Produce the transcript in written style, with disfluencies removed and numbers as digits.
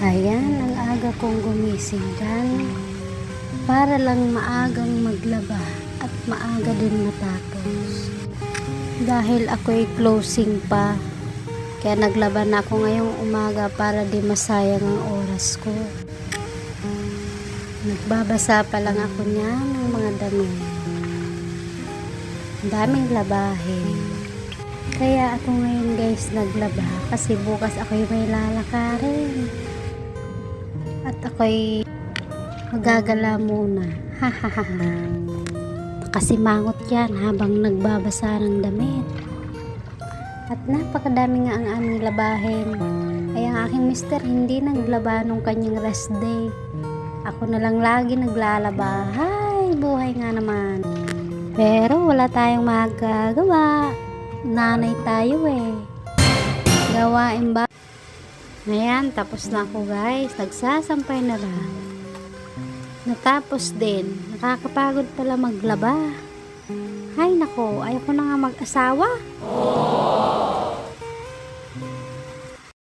Ayan, ang aga kong gumising dan para lang maagang maglaba at maaga din matapos. Dahil ako'y closing pa, kaya naglaba na ako ngayong umaga para di masayang ang oras ko. Nagbabasa pa lang ako niyan ng mga damit. Ang daming labahin. Kaya ako ngayon guys naglaba kasi bukas ako'y may lalakarin. At ako'y magagala muna. Hahaha. Kasi mangot yan habang nagbabasa ng damit. At napakadami nga ang aming labahin. Ay ang aking mister hindi naglaba nung kanyang rest day. Ako na lang lagi naglalaba. Hay, buhay nga naman. Pero wala tayong magagawa. Nanay tayo eh. Gawain ba? Ayan, tapos na ako guys. Nagsasampay na lang. Natapos din. Nakakapagod pala maglaba. Hay nako, ayoko na nga mag-asawa.